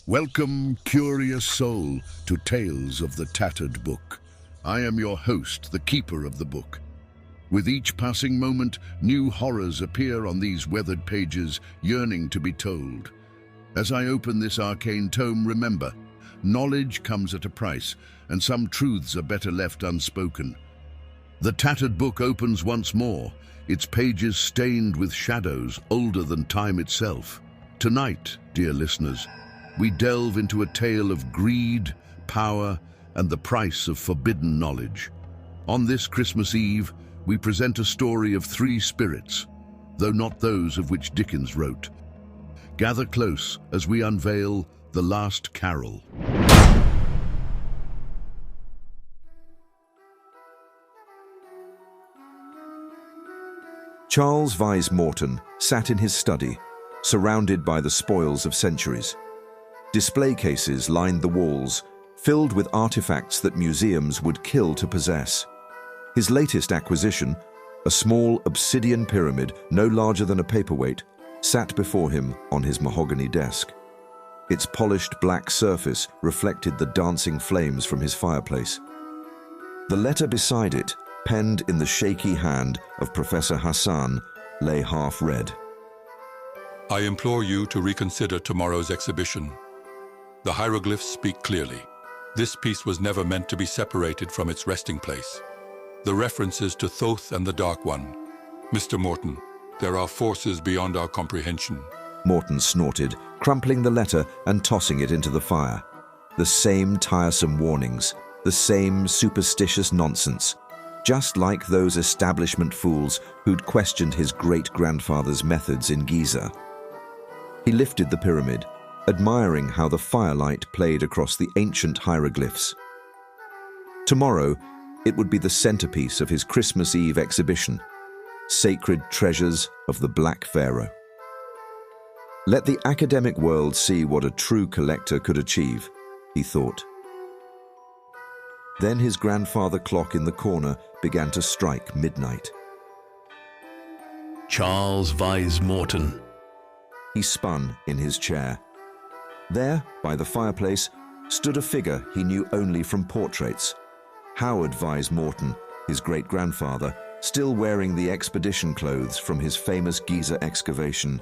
Welcome, curious soul, to Tales of the Tattered Book. I am your host, the keeper of the book. With each passing moment, new horrors appear on these weathered pages, yearning to be told. As I open this arcane tome, remember, knowledge comes at a price, and some truths are better left unspoken. The Tattered Book opens once more, its pages stained with shadows older than time itself. Tonight, dear listeners, we delve into a tale of greed, power, and the price of forbidden knowledge. On this Christmas Eve, we present a story of three spirits, though not those of which Dickens wrote. Gather close as we unveil The Last Carol. Charles Morton sat in his study, surrounded by the spoils of centuries. Display cases lined the walls, filled with artifacts that museums would kill to possess. His latest acquisition, a small obsidian pyramid no larger than a paperweight, sat before him on his mahogany desk. Its polished black surface reflected the dancing flames from his fireplace. The letter beside it, penned in the shaky hand of Professor Hassan, lay half-read. I implore you to reconsider tomorrow's exhibition. The hieroglyphs speak clearly. This piece was never meant to be separated from its resting place. The references to Thoth and the Dark One. Mr. Morton, there are forces beyond our comprehension. Morton snorted, crumpling the letter and tossing it into the fire. The same tiresome warnings, the same superstitious nonsense, just like those establishment fools who'd questioned his great-grandfather's methods in Giza. He lifted the pyramid, admiring how the firelight played across the ancient hieroglyphs. Tomorrow, it would be the centerpiece of his Christmas Eve exhibition, Sacred Treasures of the Black Pharaoh. Let the academic world see what a true collector could achieve, he thought. Then his grandfather clock in the corner began to strike midnight. Charles Morton. He spun in his chair. There, by the fireplace, stood a figure he knew only from portraits. Howard Morton, his great-grandfather, still wearing the expedition clothes from his famous Giza excavation.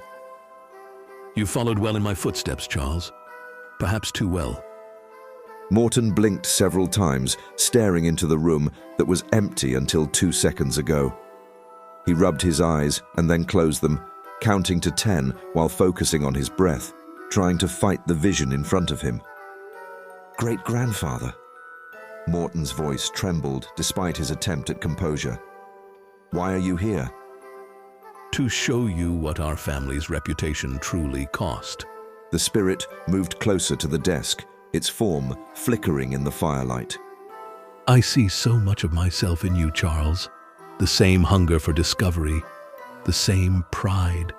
You followed well in my footsteps, Charles. Perhaps too well. Morton blinked several times, staring into the room that was empty until 2 seconds ago. He rubbed his eyes and then closed them, counting to 10 while focusing on his breath, trying to fight the vision in front of him. Great-grandfather. Morton's voice trembled despite his attempt at composure. Why are you here? To show you what our family's reputation truly cost. The spirit moved closer to the desk, its form flickering in the firelight. I see so much of myself in you, Charles. The same hunger for discovery, the same pride.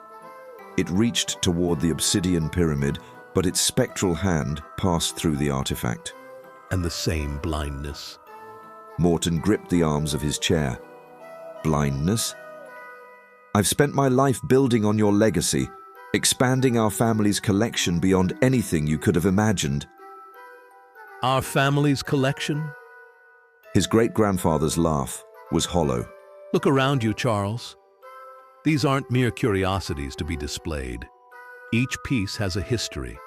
It reached toward the obsidian pyramid, but its spectral hand passed through the artifact. And the same blindness. Morton gripped the arms of his chair. Blindness? I've spent my life building on your legacy, expanding our family's collection beyond anything you could have imagined. Our family's collection? His great-grandfather's laugh was hollow. Look around you, Charles. These aren't mere curiosities to be displayed. Each piece has a history,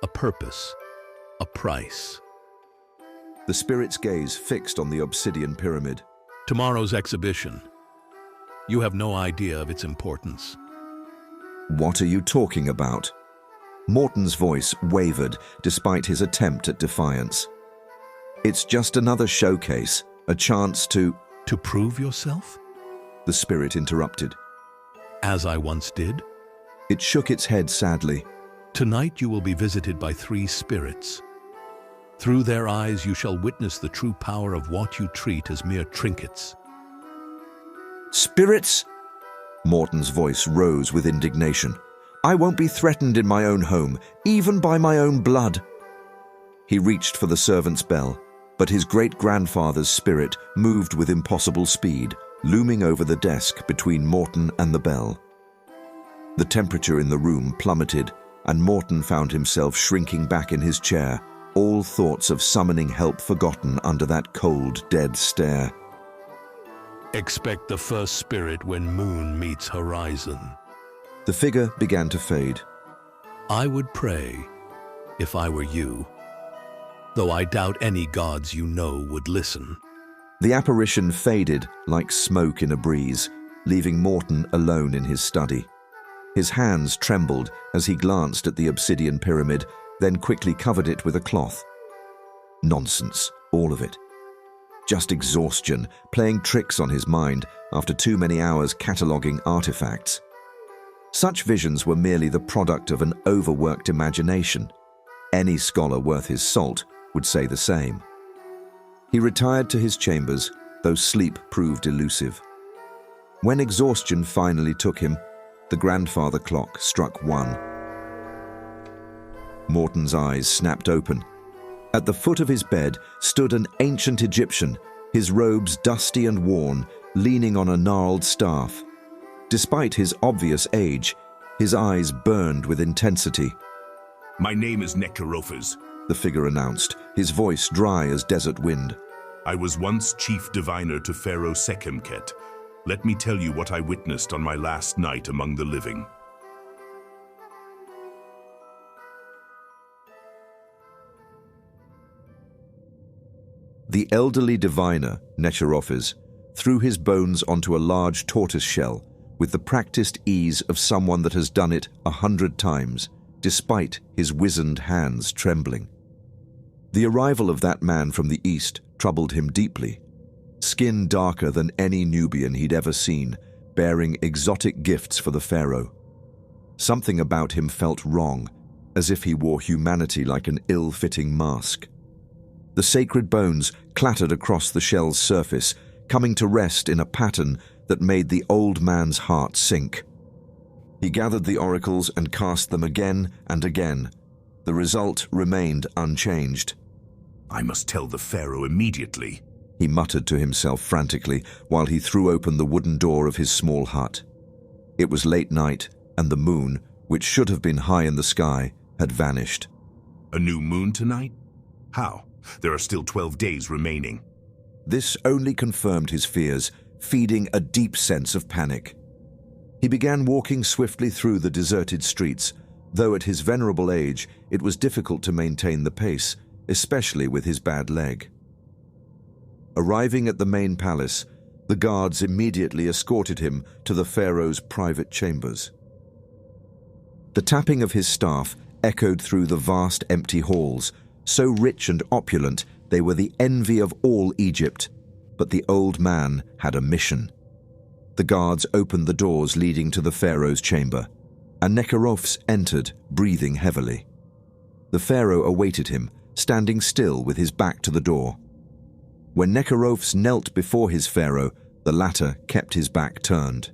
a purpose, a price. The spirit's gaze fixed on the obsidian pyramid. Tomorrow's exhibition. You have no idea of its importance. What are you talking about? Morton's voice wavered despite his attempt at defiance. It's just another showcase, a chance to... To prove yourself? The spirit interrupted. As I once did? It shook its head sadly. Tonight you will be visited by three spirits. Through their eyes you shall witness the true power of what you treat as mere trinkets. Spirits? Morton's voice rose with indignation. I won't be threatened in my own home, even by my own blood. He reached for the servant's bell, but his great-grandfather's spirit moved with impossible speed, looming over the desk between Morton and the bell. The temperature in the room plummeted, and Morton found himself shrinking back in his chair, all thoughts of summoning help forgotten under that cold, dead stare. Expect the first spirit when moon meets horizon. The figure began to fade. I would pray, if I were you, though I doubt any gods you know would listen. The apparition faded like smoke in a breeze, leaving Morton alone in his study. His hands trembled as he glanced at the obsidian pyramid, then quickly covered it with a cloth. Nonsense, all of it. Just exhaustion, playing tricks on his mind after too many hours cataloguing artifacts. Such visions were merely the product of an overworked imagination. Any scholar worth his salt would say the same. He retired to his chambers, though sleep proved elusive. When exhaustion finally took him, the grandfather clock struck 1. Morton's eyes snapped open. At the foot of his bed stood an ancient Egyptian, his robes dusty and worn, leaning on a gnarled staff. Despite his obvious age, his eyes burned with intensity. "My name is Nectarophis," the figure announced, his voice dry as desert wind. "I was once chief diviner to Pharaoh Sekhemkhet. Let me tell you what I witnessed on my last night among the living." The elderly diviner, Nectarophis, threw his bones onto a large tortoise shell with the practiced ease of someone that has done it 100 times, despite his wizened hands trembling. The arrival of that man from the east troubled him deeply. Skin darker than any Nubian he'd ever seen, bearing exotic gifts for the pharaoh. Something about him felt wrong, as if he wore humanity like an ill-fitting mask. The sacred bones clattered across the shell's surface, coming to rest in a pattern that made the old man's heart sink. He gathered the oracles and cast them again and again. The result remained unchanged. "I must tell the pharaoh immediately," he muttered to himself frantically while he threw open the wooden door of his small hut. It was late night, and the moon, which should have been high in the sky, had vanished. "A new moon tonight? How? There are still 12 days remaining." This only confirmed his fears, feeding a deep sense of panic. He began walking swiftly through the deserted streets, though at his venerable age it was difficult to maintain the pace, especially with his bad leg. Arriving at the main palace, the guards immediately escorted him to the pharaoh's private chambers. The tapping of his staff echoed through the vast empty halls, so rich and opulent they were the envy of all Egypt. But the old man had a mission. The guards opened the doors leading to the pharaoh's chamber, and Nectarophis entered, breathing heavily. The pharaoh awaited him, standing still with his back to the door. When Nectarophis knelt before his pharaoh, the latter kept his back turned.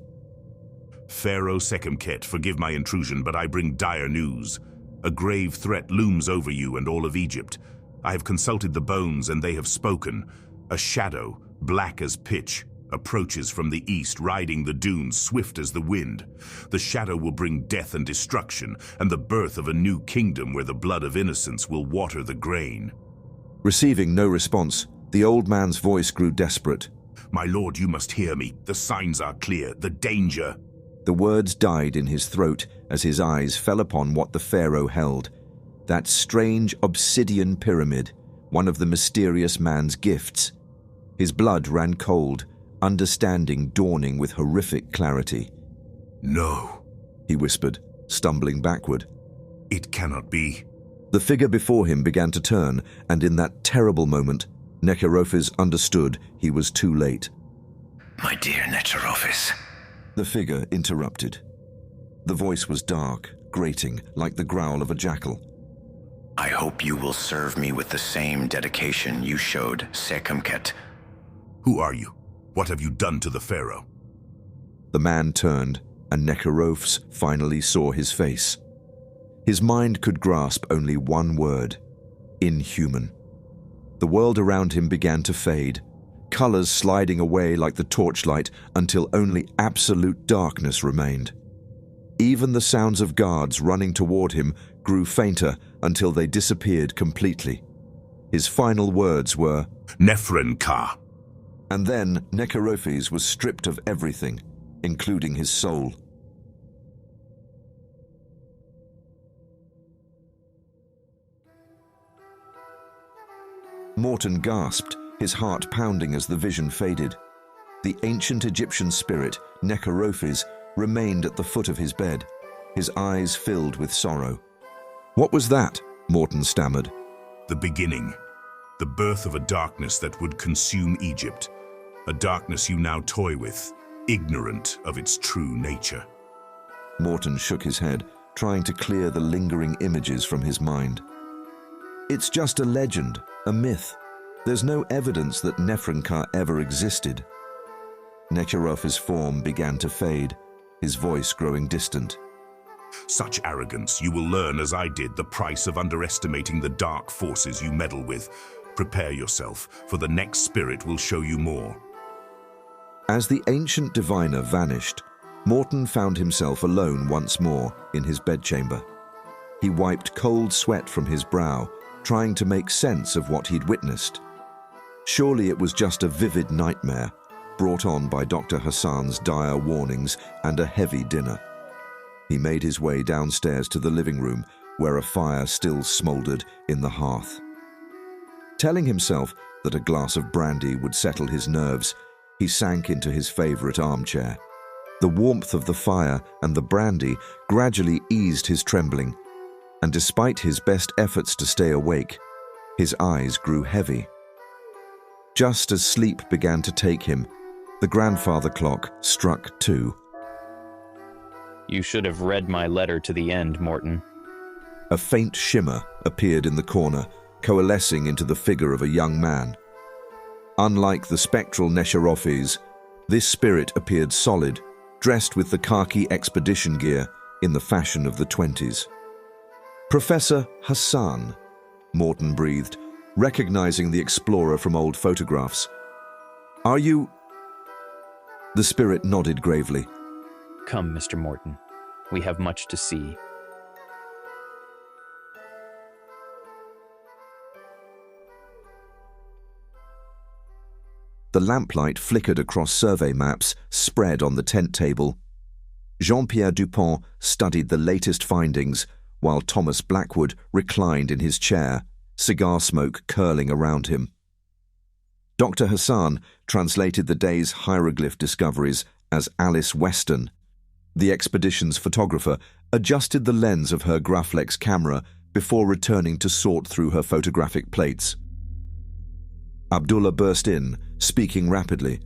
"Pharaoh Sekhemkhet, forgive my intrusion, but I bring dire news. A grave threat looms over you and all of Egypt. I have consulted the bones and they have spoken. A shadow, black as pitch, approaches from the east, riding the dunes swift as the wind. The shadow will bring death and destruction, and the birth of a new kingdom where the blood of innocents will water the grain." Receiving no response, the old man's voice grew desperate. "My lord, you must hear me. The signs are clear. The danger." The words died in his throat as his eyes fell upon what the pharaoh held. That strange obsidian pyramid, one of the mysterious man's gifts. His blood ran cold, understanding dawning with horrific clarity. "No," he whispered, stumbling backward. "It cannot be." The figure before him began to turn, and in that terrible moment, Nectarophis understood he was too late. "My dear Nectarophis," the figure interrupted. The voice was dark, grating, like the growl of a jackal. "I hope you will serve me with the same dedication you showed Sekhemkhet." "Who are you? What have you done to the pharaoh?" The man turned, and Nectarophis finally saw his face. His mind could grasp only one word: inhuman. The world around him began to fade, colors sliding away like the torchlight until only absolute darkness remained. Even the sounds of guards running toward him grew fainter until they disappeared completely. His final words were, Nefren-Ka. And then Necherophes was stripped of everything, including his soul. Morton gasped, his heart pounding as the vision faded. The ancient Egyptian spirit, Necherophes, remained at the foot of his bed, his eyes filled with sorrow. "What was that?" Morton stammered. The beginning. The birth of a darkness that would consume Egypt. A darkness you now toy with, ignorant of its true nature. Morton shook his head, trying to clear the lingering images from his mind. "It's just a legend, a myth. There's no evidence that Nefren-Ka ever existed." Necherophes' form began to fade, his voice growing distant. Such arrogance, you will learn, as I did, the price of underestimating the dark forces you meddle with. Prepare yourself, for the next spirit will show you more. As the ancient diviner vanished, Morton found himself alone once more in his bedchamber. He wiped cold sweat from his brow, trying to make sense of what he'd witnessed. Surely it was just a vivid nightmare, brought on by Dr. Hassan's dire warnings and a heavy dinner. He made his way downstairs to the living room, where a fire still smoldered in the hearth. Telling himself that a glass of brandy would settle his nerves, he sank into his favorite armchair. The warmth of the fire and the brandy gradually eased his trembling, and despite his best efforts to stay awake, his eyes grew heavy. Just as sleep began to take him, the grandfather clock struck 2. You should have read my letter to the end, Morton. A faint shimmer appeared in the corner, coalescing into the figure of a young man. Unlike the spectral Necherophes, this spirit appeared solid, dressed with the khaki expedition gear in the fashion of the 20s. "Professor Hassan," Morton breathed, recognizing the explorer from old photographs. "Are you—" The spirit nodded gravely. Come, Mr. Morton. We have much to see. The lamplight flickered across survey maps spread on the tent table. Jean-Pierre Dupont studied the latest findings, while Thomas Blackwood reclined in his chair, cigar smoke curling around him. Dr. Hassan translated the day's hieroglyph discoveries as Alice Weston. The expedition's photographer adjusted the lens of her Graflex camera before returning to sort through her photographic plates. Abdullah burst in, speaking rapidly.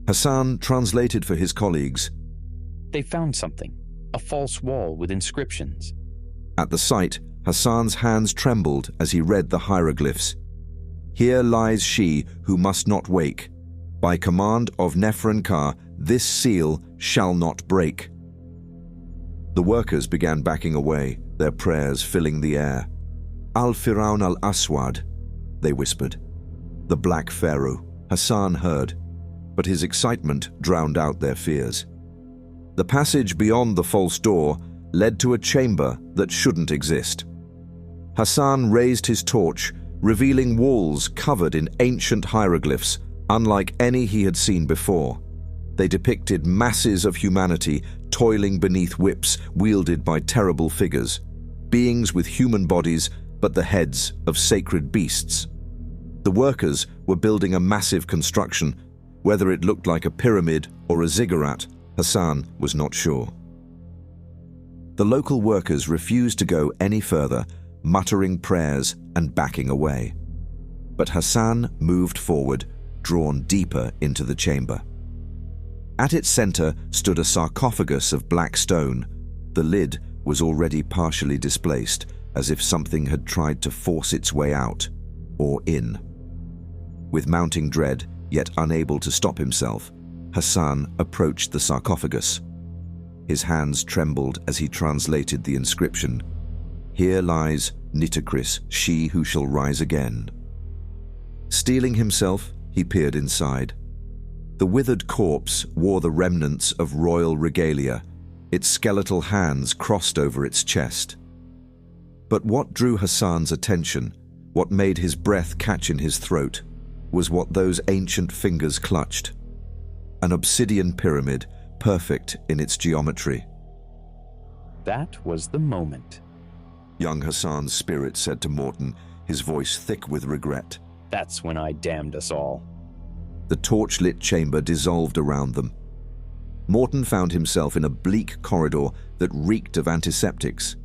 Hassan translated for his colleagues. They found something, a false wall with inscriptions. At the sight, Hassan's hands trembled as he read the hieroglyphs. "Here lies she who must not wake. By command of Nefren-Ka, this seal shall not break." The workers began backing away, their prayers filling the air. "Al-Firaun al-Aswad," they whispered. "The Black Pharaoh," Hassan heard, but his excitement drowned out their fears. The passage beyond the false door led to a chamber that shouldn't exist. Hassan raised his torch, revealing walls covered in ancient hieroglyphs, unlike any he had seen before. They depicted masses of humanity toiling beneath whips wielded by terrible figures, beings with human bodies but the heads of sacred beasts. The workers were building a massive construction. Whether it looked like a pyramid or a ziggurat, Hassan was not sure. The local workers refused to go any further, muttering prayers and backing away. But Hassan moved forward, drawn deeper into the chamber. At its center stood a sarcophagus of black stone. The lid was already partially displaced, as if something had tried to force its way out, or in. With mounting dread, yet unable to stop himself, Hassan approached the sarcophagus. His hands trembled as he translated the inscription. "Here lies Nitocris, she who shall rise again." Steeling himself, he peered inside. The withered corpse wore the remnants of royal regalia, its skeletal hands crossed over its chest. But what drew Hassan's attention, what made his breath catch in his throat, was what those ancient fingers clutched. An obsidian pyramid, perfect in its geometry. That was the moment. Young Hassan's spirit said to Morton, his voice thick with regret. That's when I damned us all. The torch-lit chamber dissolved around them. Morton found himself in a bleak corridor that reeked of antiseptics.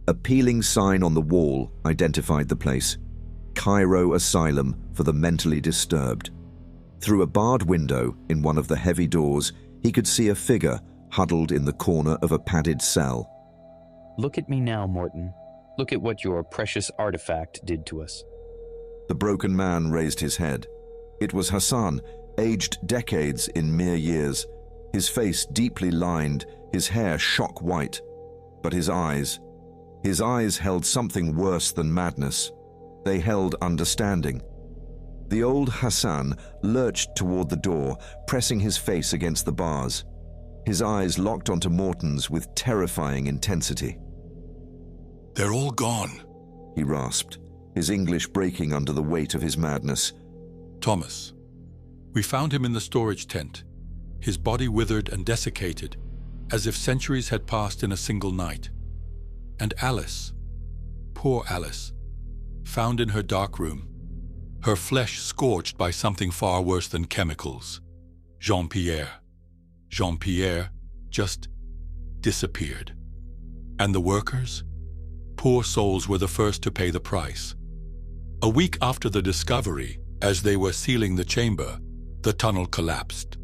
A peeling sign on the wall identified the place: Cairo Asylum for the Mentally Disturbed. Through a barred window in one of the heavy doors, he could see a figure huddled in the corner of a padded cell. Look at me now, Morton. Look at what your precious artifact did to us. The broken man raised his head. It was Hassan, aged decades in mere years, his face deeply lined, his hair shock white. But his eyes held something worse than madness. They held understanding. The old Hassan lurched toward the door, pressing his face against the bars. His eyes locked onto Morton's with terrifying intensity. They're all gone. He rasped, his English breaking under the weight of his madness. Thomas. We found him in the storage tent, his body withered and desiccated, as if centuries had passed in a single night. And Alice, poor Alice, found in her dark room, her flesh scorched by something far worse than chemicals. Jean-Pierre just disappeared. And the workers? Poor souls were the first to pay the price. A week after the discovery, as they were sealing the chamber, the tunnel collapsed,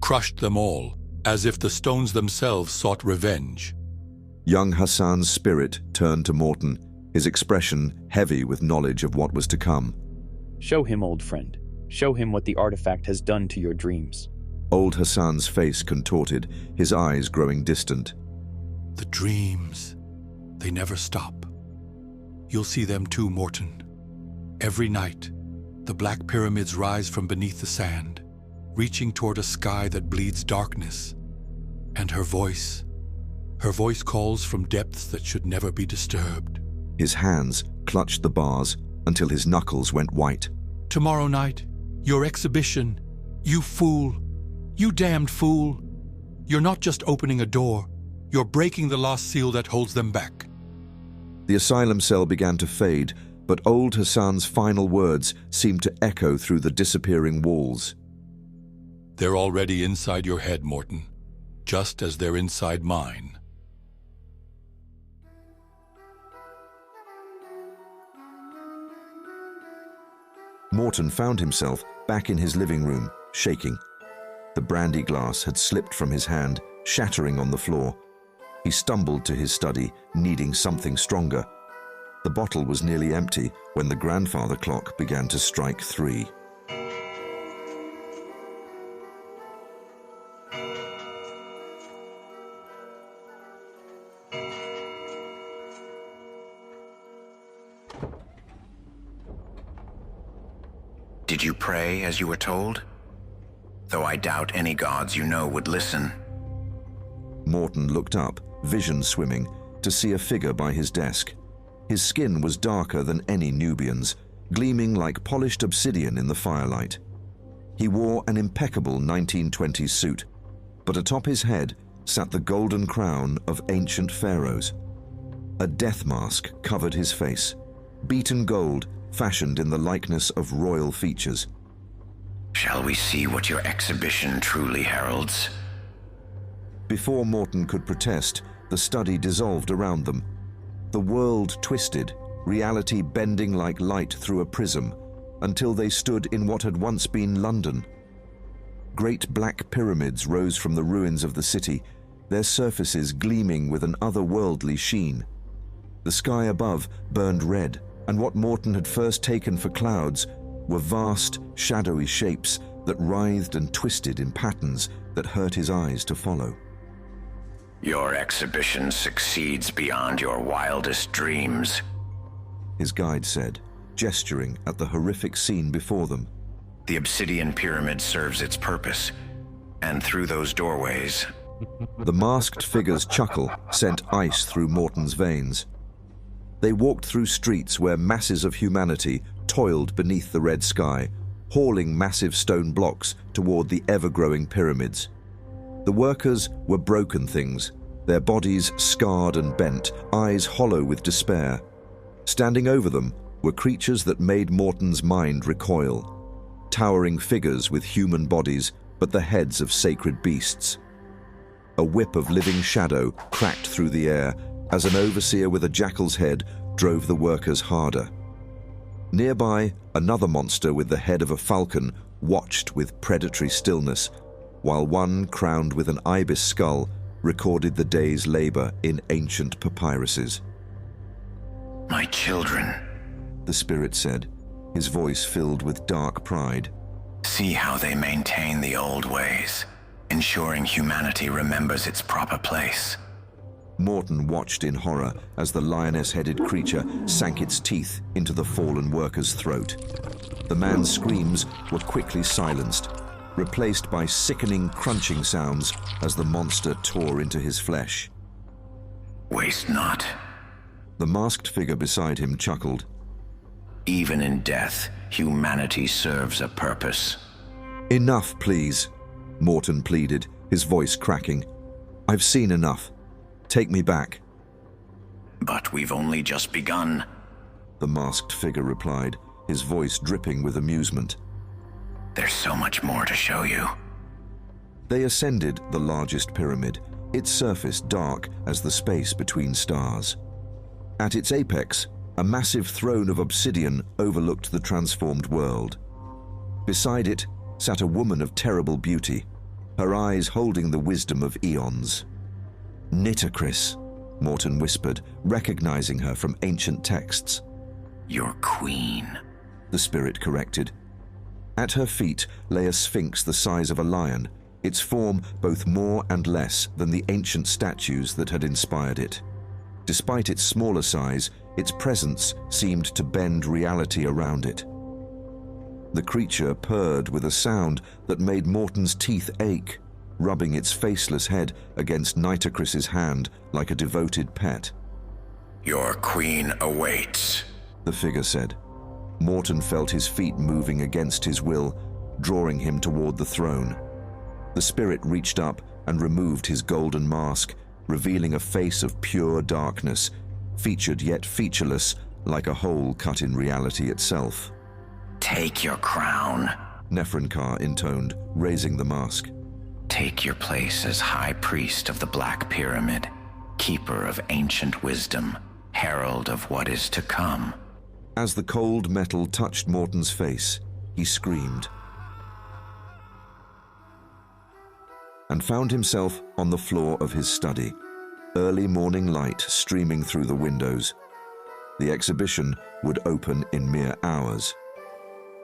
crushed them all, as if the stones themselves sought revenge. Young Hassan's spirit turned to Morton, his expression heavy with knowledge of what was to come. Show him, old friend. Show him what the artifact has done to your dreams. Old Hassan's face contorted, his eyes growing distant. The dreams, they never stop. You'll see them too, Morton. Every night, the black pyramids rise from beneath the sand, reaching toward a sky that bleeds darkness. And her voice calls from depths that should never be disturbed. His hands clutched the bars until his knuckles went white. Tomorrow night, your exhibition. You fool. You damned fool. You're not just opening a door. You're breaking the last seal that holds them back. The asylum cell began to fade, but old Hassan's final words seemed to echo through the disappearing walls. They're already inside your head, Morton, just as they're inside mine. Morton found himself back in his living room, shaking. The brandy glass had slipped from his hand, shattering on the floor. He stumbled to his study, needing something stronger. The bottle was nearly empty when the grandfather clock began to strike 3. Did you pray as you were told? Though I doubt any gods you know would listen. Morton looked up, vision swimming, to see a figure by his desk. His skin was darker than any Nubian's, gleaming like polished obsidian in the firelight. He wore an impeccable 1920s suit, but atop his head sat the golden crown of ancient pharaohs. A death mask covered his face, beaten gold fashioned in the likeness of royal features. Shall we see what your exhibition truly heralds? Before Morton could protest, the study dissolved around them. The world twisted, reality bending like light through a prism, until they stood in what had once been London. Great black pyramids rose from the ruins of the city, their surfaces gleaming with an otherworldly sheen. The sky above burned red, and what Morton had first taken for clouds were vast, shadowy shapes that writhed and twisted in patterns that hurt his eyes to follow. Your exhibition succeeds beyond your wildest dreams, his guide said, gesturing at the horrific scene before them. The obsidian pyramid serves its purpose, and through those doorways, The masked figure's chuckle sent ice through Morton's veins. They walked through streets where masses of humanity toiled beneath the red sky, hauling massive stone blocks toward the ever-growing pyramids. The workers were broken things, their bodies scarred and bent, eyes hollow with despair. Standing over them were creatures that made Morton's mind recoil. Towering figures with human bodies, but the heads of sacred beasts. A whip of living shadow cracked through the air as an overseer with a jackal's head drove the workers harder. Nearby, another monster with the head of a falcon watched with predatory stillness, while one crowned with an ibis skull recorded the day's labor in ancient papyruses. My children, The spirit said, his voice filled with dark pride. see how they maintain the old ways, ensuring humanity remembers its proper place. Morton watched in horror as the lioness-headed creature sank its teeth into the fallen worker's throat. The man's screams were quickly silenced, replaced by sickening crunching sounds as the monster tore into his flesh. Waste not. The masked figure beside him chuckled. Even in death, humanity serves a purpose. Enough, please, Morton pleaded, his voice cracking. I've seen enough. Take me back. But we've only just begun. The masked figure replied, his voice dripping with amusement. There's so much more to show you. They ascended the largest pyramid, its surface dark as the space between stars. At its apex, a massive throne of obsidian overlooked the transformed world. Beside it sat a woman of terrible beauty, her eyes holding the wisdom of eons. Nitocris, Morton whispered, recognizing her from ancient texts. Your queen. The spirit corrected. At her feet lay a sphinx the size of a lion, its form both more and less than the ancient statues that had inspired it. Despite its smaller size, its presence seemed to bend reality around it. The creature purred with a sound that made Morton's teeth ache, rubbing its faceless head against Nitocris's hand like a devoted pet. Your queen awaits, the figure said. Morton felt his feet moving against his will, drawing him toward the throne. The spirit reached up and removed his golden mask, revealing a face of pure darkness, featured yet featureless, like a hole cut in reality itself. Take your crown, Nefernkar intoned, raising the mask. Take your place as High Priest of the Black Pyramid, Keeper of ancient wisdom, Herald of what is to come. As the cold metal touched Morton's face, he screamed and found himself on the floor of his study, early morning light streaming through the windows. The exhibition would open in mere hours.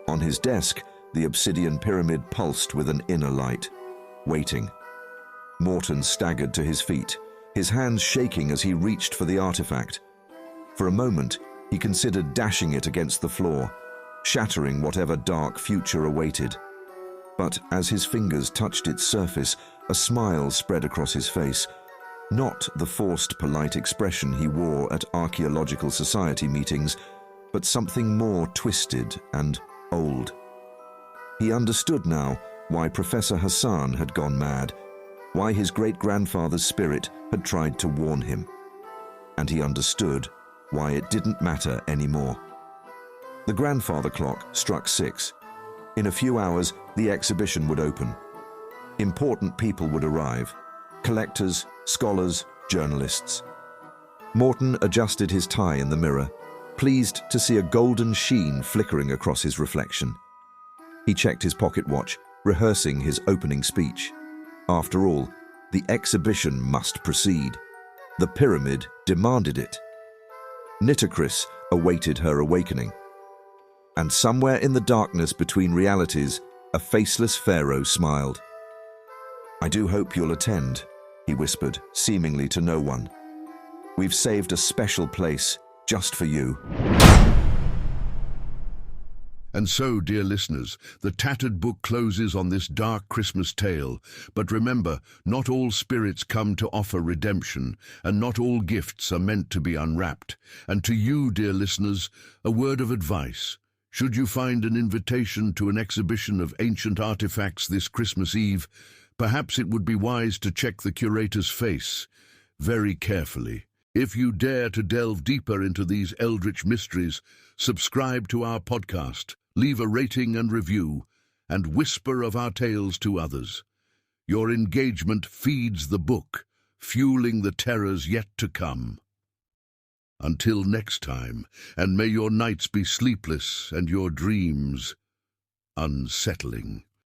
On his desk, the obsidian pyramid pulsed with an inner light, waiting. Morton staggered to his feet, his hands shaking as he reached for the artifact. For a moment, he considered dashing it against the floor, shattering whatever dark future awaited. But as his fingers touched its surface, a smile spread across his face, not the forced polite expression he wore at archaeological society meetings, but something more twisted and old. He understood now why Professor Hassan had gone mad, why his great-grandfather's spirit had tried to warn him. And he understood why it didn't matter anymore. The grandfather clock struck 6. In a few hours, the exhibition would open. Important people would arrive: collectors, scholars, journalists. Morton adjusted his tie in the mirror, pleased to see a golden sheen flickering across his reflection. He checked his pocket watch, rehearsing his opening speech. After all, the exhibition must proceed. The pyramid demanded it. Nitocris awaited her awakening. And somewhere in the darkness between realities, a faceless pharaoh smiled. "I do hope you'll attend," he whispered, seemingly to no one. "We've saved a special place just for you." And so, dear listeners, the Tattered Book closes on this dark Christmas tale. But remember, not all spirits come to offer redemption, and not all gifts are meant to be unwrapped. And to you, dear listeners, a word of advice. Should you find an invitation to an exhibition of ancient artifacts this Christmas Eve, perhaps it would be wise to check the curator's face very carefully. If you dare to delve deeper into these eldritch mysteries, subscribe to our podcast, leave a rating and review, and whisper of our tales to others. Your engagement feeds the book, fueling the terrors yet to come. Until next time, and may your nights be sleepless and your dreams unsettling.